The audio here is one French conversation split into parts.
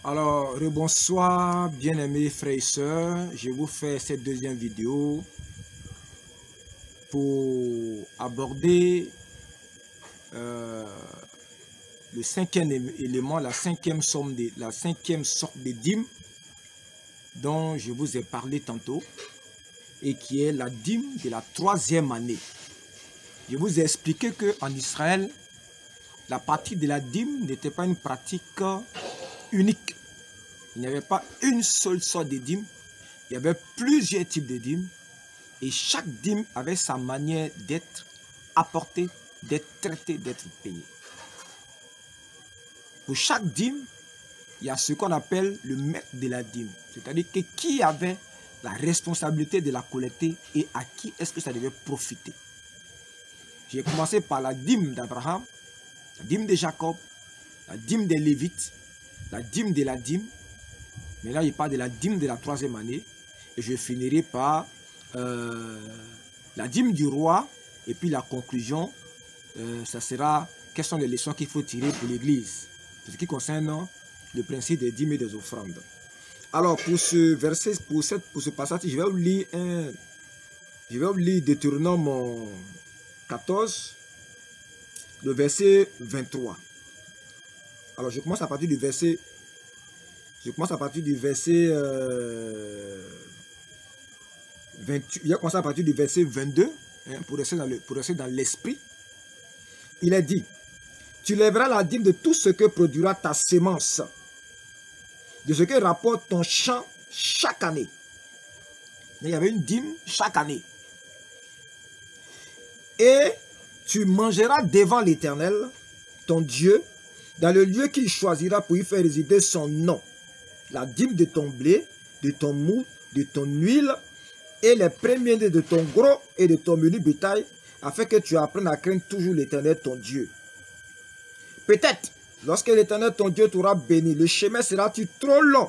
Alors, rebonsoir, bien-aimés frères et sœurs. Je vous fais cette deuxième vidéo pour aborder le cinquième élément, la cinquième sorte de dîme dont je vous ai parlé tantôt et qui est la dîme de la troisième année. Je vous ai expliqué qu'en Israël, la pratique de la dîme n'était pas une pratique unique. Il n'y avait pas une seule sorte de dîme, il y avait plusieurs types de dîmes et chaque dîme avait sa manière d'être apportée, d'être traitée, d'être payée. Pour chaque dîme, il y a ce qu'on appelle le maître de la dîme, c'est-à-dire que qui avait la responsabilité de la collecter et à qui est-ce que ça devait profiter. J'ai commencé par la dîme d'Abraham, la dîme de Jacob, la dîme des Lévites, la dîme de la dîme. Mais là, il parle de la dîme de la troisième année. Et je finirai par la dîme du roi. Et puis la conclusion, ça sera quelles sont les leçons qu'il faut tirer pour l'Église. Pour ce qui concerne le principe des dîmes et des offrandes. Alors, pour ce verset, pour ce passage, je vais vous lire Deutéronome 14, le verset 23. Alors, je commence à partir du verset 28. Je vais commencer à partir du verset 22, hein, pour rester dans l'esprit. Il est dit, tu lèveras la dîme de tout ce que produira ta sémence, de ce que rapporte ton champ chaque année. Il y avait une dîme chaque année. Et tu mangeras devant l'Éternel, ton Dieu, dans le lieu qu'il choisira pour y faire résider son nom, la dîme de ton blé, de ton mou, de ton huile, et les premiers de ton gros et de ton menu bétail, afin que tu apprennes à craindre toujours l'Éternel ton Dieu. Peut-être, lorsque l'Éternel ton Dieu t'aura béni, le chemin sera-t-il trop long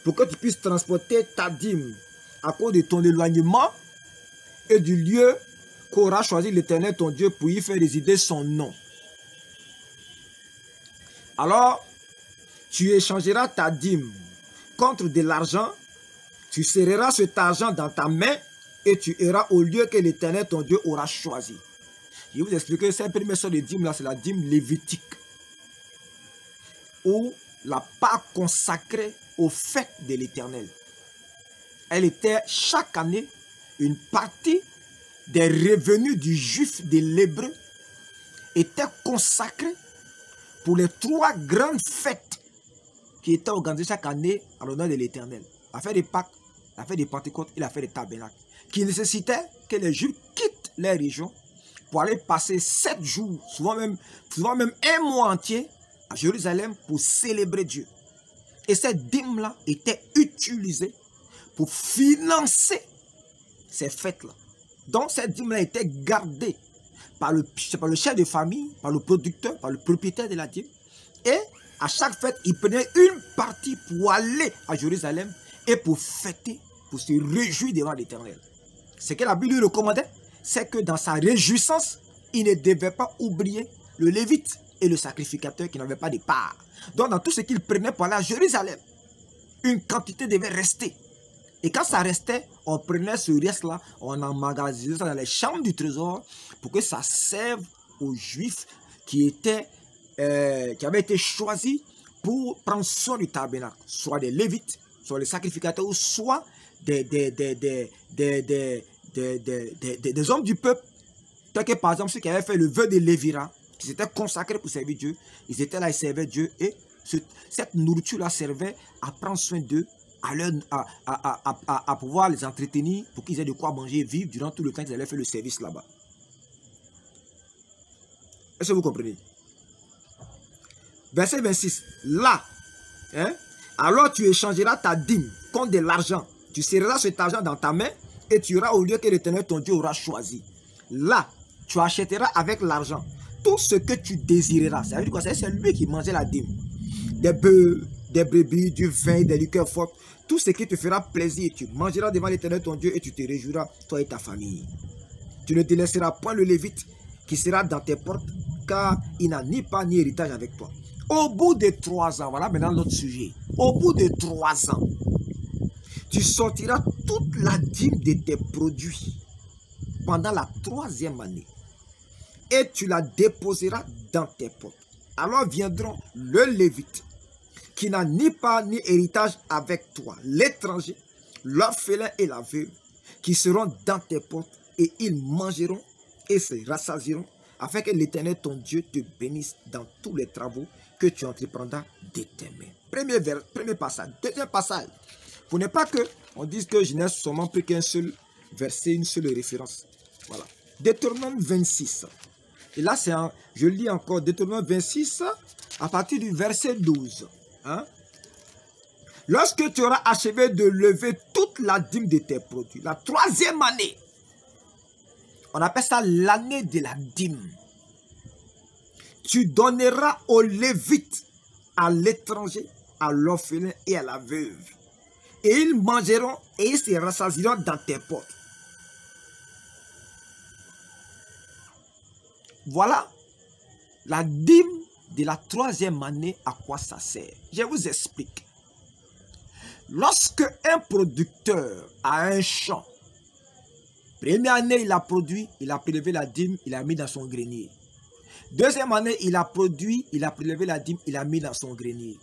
pour que tu puisses transporter ta dîme à cause de ton éloignement et du lieu qu'aura choisi l'Éternel ton Dieu pour y faire résider son nom. Alors, tu échangeras ta dîme contre de l'argent, tu serreras cet argent dans ta main et tu iras au lieu que l'Éternel ton Dieu aura choisi. Je vais vous expliquer, cette première sorte de dîme là, c'est la dîme lévitique, ou la part consacrée aux fêtes de l'Éternel. Elle était chaque année une partie des revenus du juif de l'hébreu était consacrée pour les trois grandes fêtes qui étaient organisées chaque année en l'honneur de l'Éternel. La fête de Pâques, la fête de Pentecôte et la fête des Tabernacles, qui nécessitaient que les Juifs quittent les régions pour aller passer 7 jours, souvent même un mois entier à Jérusalem pour célébrer Dieu. Et cette dîme-là était utilisée pour financer ces fêtes-là. Donc cette dîme-là était gardée par le chef de famille, par le producteur, par le propriétaire de la dîme. Et à chaque fête, il prenait une partie pour aller à Jérusalem et pour fêter, pour se réjouir devant l'Éternel. Ce que la Bible lui recommandait, c'est que dans sa réjouissance, il ne devait pas oublier le Lévite et le sacrificateur qui n'avaient pas de part. Donc dans tout ce qu'il prenait pour aller à Jérusalem, une quantité devait rester. Et quand ça restait, on prenait ce reste-là, on emmagasinait ça dans les chambres du trésor pour que ça serve aux Juifs qui avaient été choisis pour prendre soin du tabernacle, soit des Lévites, soit les sacrificateurs, ou soit des hommes du peuple, tels que par exemple ceux qui avaient fait le vœu de Lévira, qui s'étaient consacrés pour servir Dieu. Ils étaient là, ils servaient Dieu et cette nourriture-là servait à prendre soin d'eux, à pouvoir les entretenir pour qu'ils aient de quoi manger et vivre durant tout le temps qu'ils allaient faire le service là-bas. Est-ce que vous comprenez? Verset 26. Là, hein, alors tu échangeras ta dîme contre de l'argent. Tu serreras cet argent dans ta main et tu iras au lieu que l'Éternel ton Dieu aura choisi. Là, tu achèteras avec l'argent tout ce que tu désireras. Ça veut dire quoi? C'est lui qui mangeait la dîme. Des bœufs, des brebis, du vin, des liqueurs fortes. Tout ce qui te fera plaisir. Tu mangeras devant l'Éternel ton Dieu et tu te réjouiras, toi et ta famille. Tu ne délaisseras point le Lévite qui sera dans tes portes, car il n'a ni part ni héritage avec toi. Au bout de 3 ans, voilà maintenant notre sujet. Au bout de 3 ans, tu sortiras toute la dîme de tes produits pendant la 3e année et tu la déposeras dans tes portes. Alors viendront le Lévite, qui n'a ni part ni héritage avec toi, l'étranger, l'orphelin et la veuve, qui seront dans tes portes, et ils mangeront et se rassasieront, afin que l'Éternel ton Dieu te bénisse dans tous les travaux que tu entreprendras de tes mains. Premier passage. Deuxième passage. Pour ne pas que on dise que je n'ai seulement pris qu'un seul verset, une seule référence. Voilà. Deutéronome 26. Et là, je lis encore Deutéronome 26 à partir du verset 12. Hein? Lorsque tu auras achevé de lever toute la dîme de tes produits, la 3e année, on appelle ça l'année de la dîme, tu donneras aux Lévites, à l'étranger, à l'orphelin et à la veuve. Et ils mangeront et ils se rassasieront dans tes portes. Voilà la dîme de la 3e année, à quoi ça sert. Je vous explique. Lorsque un producteur a un champ, première année il a produit, il a prélevé la dîme, il a mis dans son grenier. Deuxième année il a produit, il a prélevé la dîme, il a mis dans son grenier.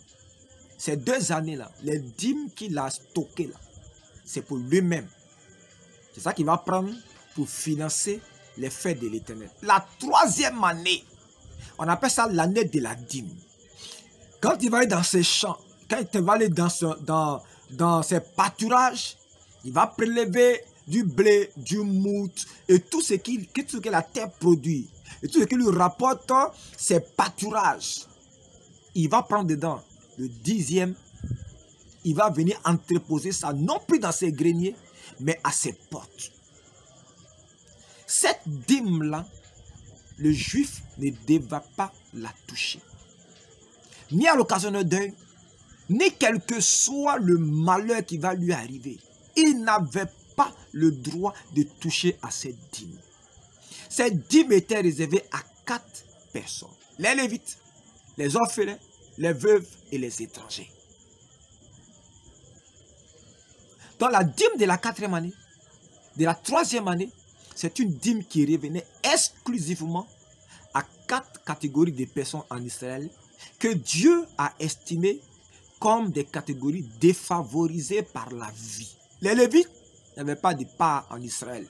Ces 2 années-là, les dîmes qu'il a stockées là, c'est pour lui-même. C'est ça qu'il va prendre pour financer les fêtes de l'Éternel. La 3e année, on appelle ça l'année de la dîme. Quand il va aller dans ses champs, quand il va aller dans ses pâturages, il va prélever du blé, du mout et tout ce que la terre produit. Et tout ce qui lui rapporte ses pâturages. Il va prendre dedans le 10e. Il va venir entreposer ça, non plus dans ses greniers, mais à ses portes. Cette dîme-là, le juif ne devra pas la toucher. Ni à l'occasion d'un deuil, ni quel que soit le malheur qui va lui arriver. Il n'avait pas le droit de toucher à cette dîme. Cette dîme était réservée à 4 personnes. Les Lévites, les orphelins, les veuves et les étrangers. Dans la dîme de la 4e année, de la 3e année, c'est une dîme qui revenait exclusivement à 4 catégories de personnes en Israël que Dieu a estimées comme des catégories défavorisées par la vie. Les Lévites n'avaient pas de part en Israël.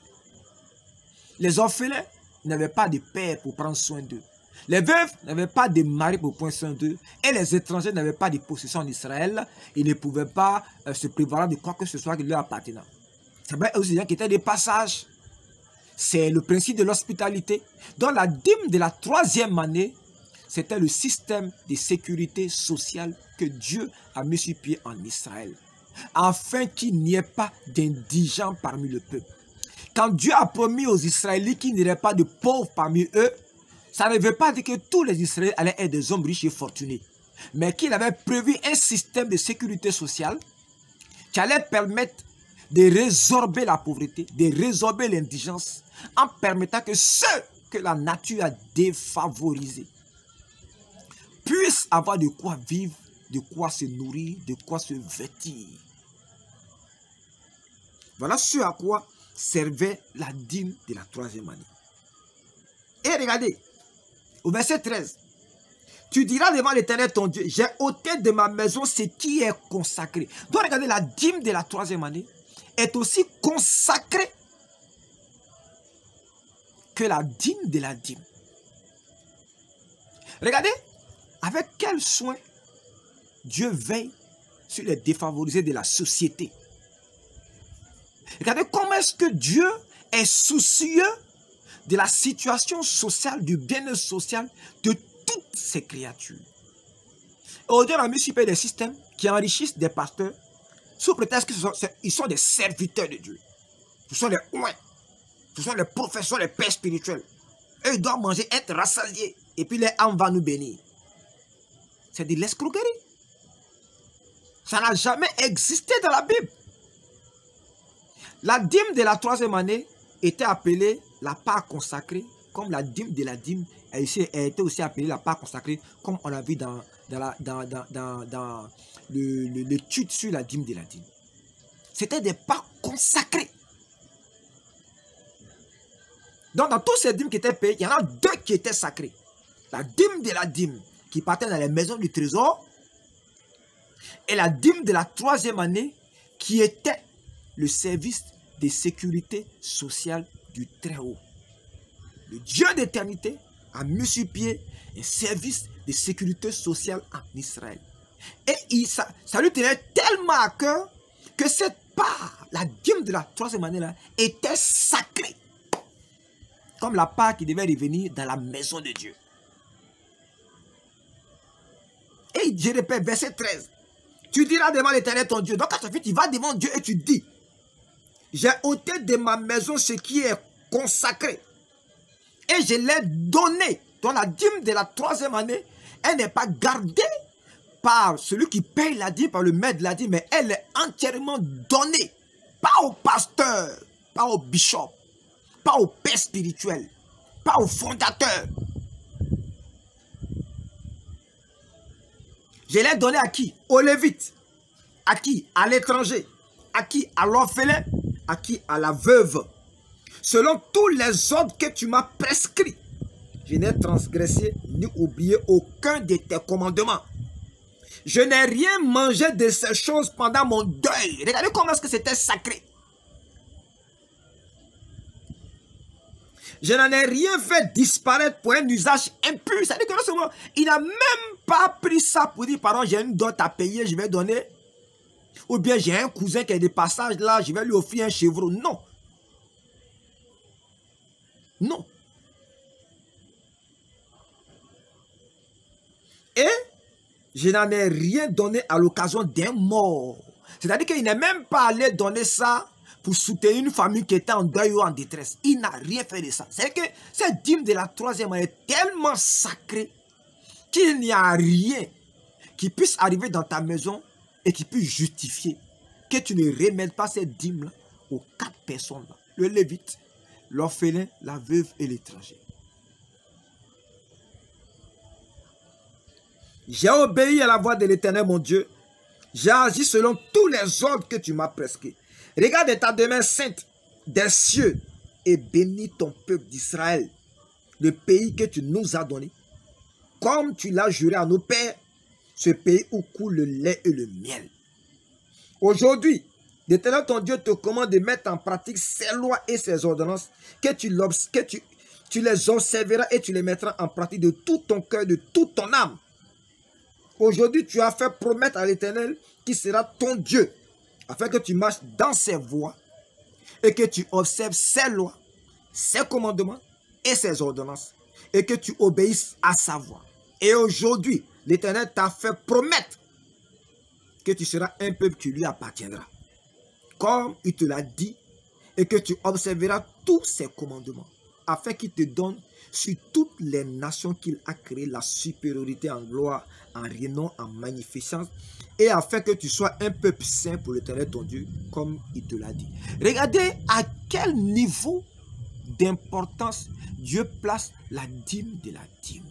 Les orphelins n'avaient pas de père pour prendre soin d'eux. Les veuves n'avaient pas de mari pour prendre soin d'eux. Et les étrangers n'avaient pas de possession en Israël. Ils ne pouvaient pas se prévaloir de quoi que ce soit qui leur appartenait. C'est bien aussi qui étaient des passages. C'est le principe de l'hospitalité. Dans la dîme de la 3e année, c'était le système de sécurité sociale que Dieu a mis sur pied en Israël, afin qu'il n'y ait pas d'indigents parmi le peuple. Quand Dieu a promis aux Israélites qu'il n'y aurait pas de pauvres parmi eux, ça ne veut pas dire que tous les Israéliens allaient être des hommes riches et fortunés, mais qu'il avait prévu un système de sécurité sociale qui allait permettre de résorber la pauvreté, de résorber l'indigence, en permettant que ceux que la nature a défavorisés puissent avoir de quoi vivre, de quoi se nourrir, de quoi se vêtir. Voilà ce à quoi servait la dîme de la 3e année. Et regardez, au verset 13, tu diras devant l'Éternel ton Dieu, j'ai ôté de ma maison ce qui est consacré. Donc regardez, la dîme de la 3e année est aussi consacrée que la dîme de la dîme. Regardez, avec quel soin Dieu veille sur les défavorisés de la société. Regardez comment est-ce que Dieu est soucieux de la situation sociale, du bien-être social de toutes ces créatures. Aujourd'hui, on a mis sur pied des systèmes qui enrichissent des pasteurs sous prétexte qu'ils sont des serviteurs de Dieu. Ce sont les ouins, ce sont les professeurs, les pères spirituels. Eux, ils doivent manger, être rassasiés. Et puis les âmes vont nous bénir. C'est de l'escroquerie. Ça n'a jamais existé dans la Bible. La dîme de la 3e année était appelée la part consacrée, comme la dîme de la dîme a été aussi appelée la part consacrée, comme on l'a vu dans dans l'étude sur la dîme de la dîme. C'était des parts consacrées. Donc, dans tous ces dîmes qui étaient payées, il y en a deux qui étaient sacrées. La dîme de la dîme qui partait dans les maisons du trésor et la dîme de la troisième année qui était le service de sécurité sociale du Très-Haut. Le Dieu d'éternité a mis sur pied un service de sécurité sociale en Israël. Et ça lui tenait tellement à cœur que cette part, la dîme de la troisième année là, était sacrée. Comme la part qui devait revenir dans la maison de Dieu. Et je répète, verset 13. Tu diras devant l'Éternel ton Dieu. Donc quand tu vas devant Dieu et tu dis, j'ai ôté de ma maison ce qui est consacré. Et je l'ai donné. Donc la dîme de la troisième année, elle n'est pas gardée par celui qui paye la dîme, par le maître de la dîme, mais elle est entièrement donnée. Pas au pasteur, pas au bishop, pas au père spirituel, pas au fondateur. Je l'ai donné à qui? Aux Lévites. À qui? À l'étranger. À qui? À l'orphelin. À qui? À la veuve. Selon tous les ordres que tu m'as prescrits. Je n'ai transgressé ni oublié aucun de tes commandements. Je n'ai rien mangé de ces choses pendant mon deuil. Regardez comment est-ce que c'était sacré. Je n'en ai rien fait disparaître pour un usage impur. C'est-à-dire que non seulement, il n'a même pas pris ça pour dire, pardon, j'ai une dot à payer, je vais donner. Ou bien j'ai un cousin qui est de passage là, je vais lui offrir un chevreau. Non. Non. Et je n'en ai rien donné à l'occasion d'un mort. C'est-à-dire qu'il n'est même pas allé donner ça pour soutenir une famille qui était en deuil ou en détresse. Il n'a rien fait de ça. C'est que cette dîme de la troisième année est tellement sacrée qu'il n'y a rien qui puisse arriver dans ta maison et qui puisse justifier que tu ne remets pas cette dîme-là aux quatre personnes là. Le lévite, l'orphelin, la veuve et l'étranger. J'ai obéi à la voix de l'Éternel mon Dieu. J'ai agi selon tous les ordres que tu m'as prescrits. Regarde ta demeure sainte des cieux et bénis ton peuple d'Israël, le pays que tu nous as donné, comme tu l'as juré à nos pères, ce pays où coule le lait et le miel. Aujourd'hui, l'Éternel ton Dieu te commande de mettre en pratique ses lois et ses ordonnances, que tu les observeras et tu les mettras en pratique de tout ton cœur, de toute ton âme. Aujourd'hui, tu as fait promettre à l'Éternel qui sera ton Dieu, afin que tu marches dans ses voies et que tu observes ses lois, ses commandements et ses ordonnances et que tu obéisses à sa voix. Et aujourd'hui, l'Éternel t'a fait promettre que tu seras un peuple qui lui appartiendra, comme il te l'a dit, et que tu observeras tous ses commandements, afin qu'il te donne sur toutes les nations qu'il a créées la supériorité en gloire, en renom, en magnificence, et afin que tu sois un peuple saint pour l'Éternel ton Dieu, comme il te l'a dit. Regardez à quel niveau d'importance Dieu place la dîme de la dîme.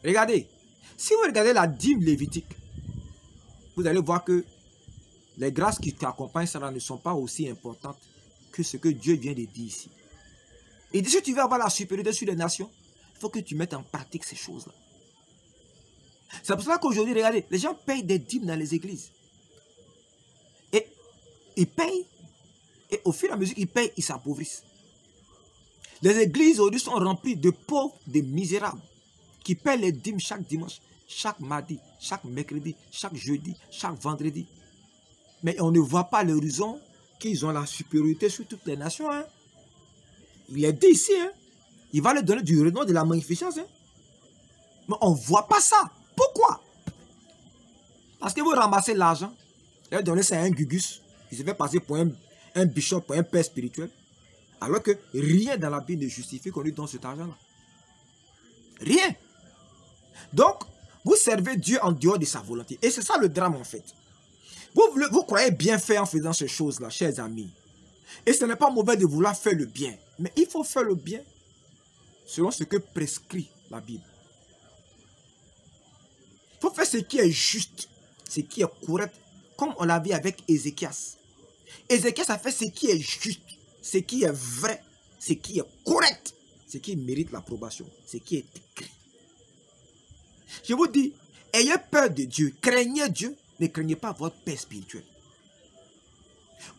Regardez, si vous regardez la dîme lévitique, vous allez voir que les grâces qui t'accompagnent ça ne sont pas aussi importantes que ce que Dieu vient de dire ici. Et si tu veux avoir la supériorité sur les nations, il faut que tu mettes en pratique ces choses-là. C'est pour cela qu'aujourd'hui, regardez, les gens payent des dîmes dans les églises. Et ils payent, et au fur et à mesure qu'ils payent, ils s'appauvrissent. Les églises aujourd'hui sont remplies de pauvres, de misérables, qui paient les dîmes chaque dimanche, chaque mardi, chaque mercredi, chaque jeudi, chaque vendredi. Mais on ne voit pas l'horizon qu'ils ont la supériorité sur toutes les nations. Hein. Il est dit ici, hein. Il va leur donner du renom, de la magnificence. Hein. Mais on ne voit pas ça. Pourquoi? Parce que vous ramassez l'argent, et vous donnez ça à un gugus, qui se fait passer pour un bishop, pour un père spirituel, alors que rien dans la Bible ne justifie qu'on lui donne cet argent-là. Rien. Donc, vous servez Dieu en dehors de sa volonté. Et c'est ça le drame en fait. Vous croyez bien faire en faisant ces choses-là, chers amis. Et ce n'est pas mauvais de vouloir faire le bien. Mais il faut faire le bien selon ce que prescrit la Bible. Il faut faire ce qui est juste, ce qui est correct, comme on l'a vu avec Ézéchias. Ézéchias a fait ce qui est juste, ce qui est vrai, ce qui est correct, ce qui mérite l'approbation, ce qui est écrit. Je vous dis, ayez peur de Dieu, craignez Dieu, ne craignez pas votre père spirituel.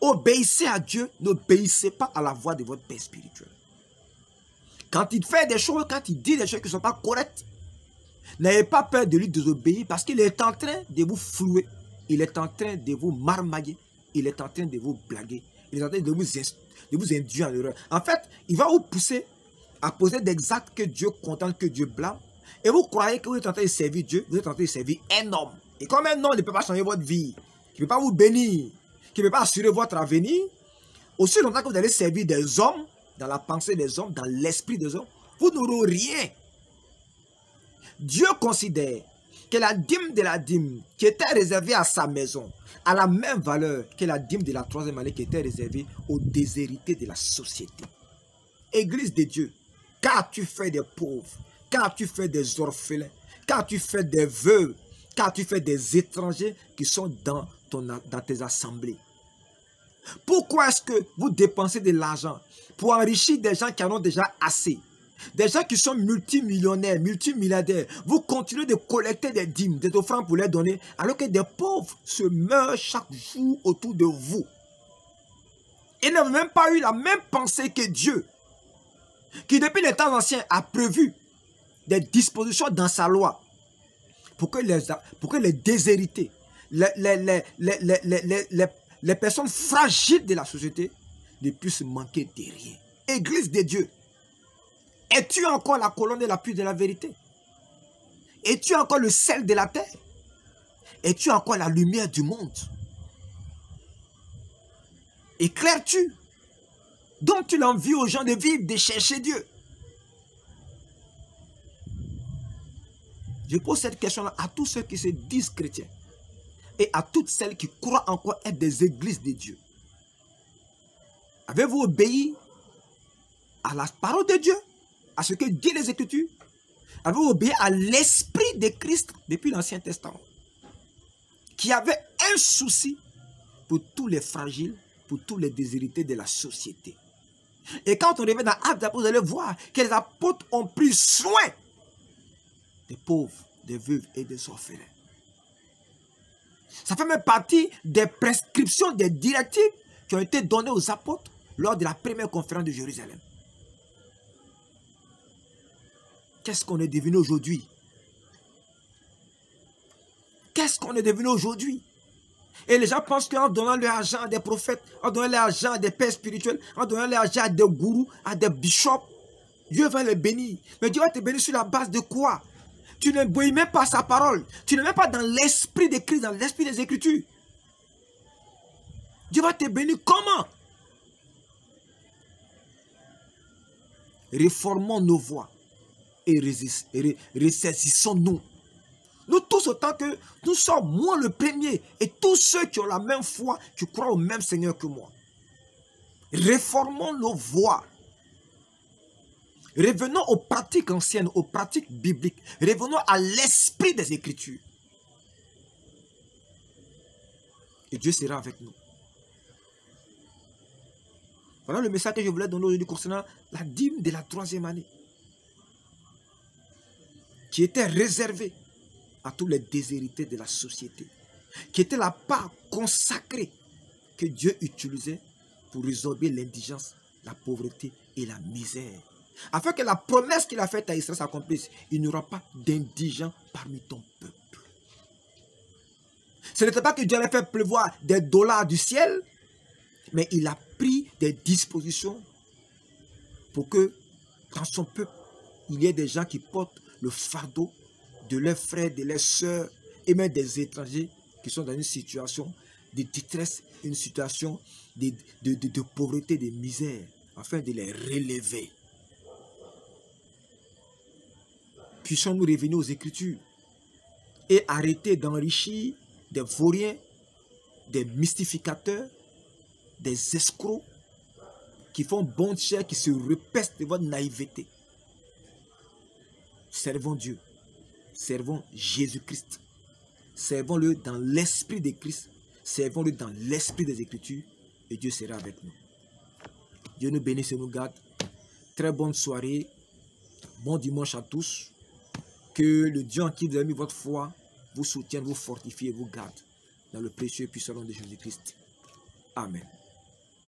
Obéissez à Dieu, n'obéissez pas à la voix de votre père spirituel. Quand il fait des choses, quand il dit des choses qui ne sont pas correctes, n'ayez pas peur de lui désobéir parce qu'il est en train de vous flouer. Il est en train de vous marmailler. Il est en train de vous blaguer. Il est en train de vous induire en erreur. En fait, il va vous pousser à poser des actes que Dieu condamne, que Dieu blâme. Et vous croyez que vous êtes en train de servir Dieu, vous êtes en train de servir un homme. Et comme un homme ne peut pas changer votre vie, qui ne peut pas vous bénir, qui ne peut pas assurer votre avenir, aussi longtemps que vous allez servir des hommes, dans la pensée des hommes, dans l'esprit des hommes, vous n'aurez rien. Dieu considère que la dîme de la dîme qui était réservée à sa maison a la même valeur que la dîme de la troisième année qui était réservée aux déshérités de la société. Église de Dieu, car tu fais des pauvres, car tu fais des orphelins, car tu fais des veuves, car tu fais des étrangers qui sont dans tes assemblées. Pourquoi est-ce que vous dépensez de l'argent pour enrichir des gens qui en ont déjà assez? Des gens qui sont multimillionnaires, multimilliardaires, vous continuez de collecter des dîmes, des offrandes pour les donner, alors que des pauvres se meurent chaque jour autour de vous. Ils n'ont même pas eu la même pensée que Dieu, qui depuis les temps anciens a prévu des dispositions dans sa loi pour que les déshérités, les personnes fragiles de la société ne puissent manquer de rien. Église de Dieu, es-tu encore la colonne de l'appui de la vérité? Es-tu encore le sel de la terre? Es-tu encore la lumière du monde? Éclaires-tu? Donc tu l'envies aux gens de vivre, de chercher Dieu. Je pose cette question-là à tous ceux qui se disent chrétiens et à toutes celles qui croient encore être des églises de Dieu. Avez-vous obéi à la parole de Dieu, à ce que disent les Écritures? Avez-vous obéi à l'Esprit de Christ depuis l'Ancien Testament, qui avait un souci pour tous les fragiles, pour tous les déshérités de la société? Et quand on revient dans Actes des Apôtres, vous allez voir que les apôtres ont pris soin des pauvres, des veuves et des orphelins. Ça fait même partie des prescriptions, des directives qui ont été données aux apôtres lors de la première conférence de Jérusalem. Qu'est-ce qu'on est devenu aujourd'hui? Qu'est-ce qu'on est devenu aujourd'hui? Et les gens pensent qu'en donnant leur argent à des prophètes, en donnant leur argent à des pères spirituels, en donnant leur argent à des gourous, à des bishops, Dieu va les bénir. Mais Dieu va te bénir sur la base de quoi? Tu ne bénis même pas sa parole. Tu ne mets pas dans l'esprit de Christ, dans l'esprit des Écritures. Dieu va te bénir comment? Réformons nos voies et ressaisissons-nous. Nous tous, autant que nous sommes, moi le premier, et tous ceux qui ont la même foi, qui croient au même Seigneur que moi. Réformons nos voies. Revenons aux pratiques anciennes, aux pratiques bibliques. Revenons à l'esprit des Écritures. Et Dieu sera avec nous. Voilà le message que je voulais donner aujourd'hui concernant la dîme de la troisième année, qui était réservée à tous les déshérités de la société, qui était la part consacrée que Dieu utilisait pour résorber l'indigence, la pauvreté et la misère. Afin que la promesse qu'il a faite à Israël s'accomplisse, il n'y aura pas d'indigents parmi ton peuple. Ce n'était pas que Dieu allait faire pleuvoir des dollars du ciel, mais il a pris des dispositions pour que dans son peuple, il y ait des gens qui portent le fardeau de leurs frères, de leurs sœurs et même des étrangers qui sont dans une situation de détresse, une situation de pauvreté, de misère, afin de les relever. Puissions-nous revenir aux Écritures et arrêter d'enrichir des vauriens, des mystificateurs, des escrocs qui font bonne chère, qui se repestent de votre naïveté. Servons Dieu. Servons Jésus-Christ. Servons-le dans l'esprit de Christ. Servons-le dans l'esprit des Écritures. Et Dieu sera avec nous. Dieu nous bénisse et nous garde. Très bonne soirée. Bon dimanche à tous. Que le Dieu en qui vous avez mis votre foi vous soutienne, vous fortifie et vous garde. Dans le précieux et puissant nom de Jésus-Christ. Amen.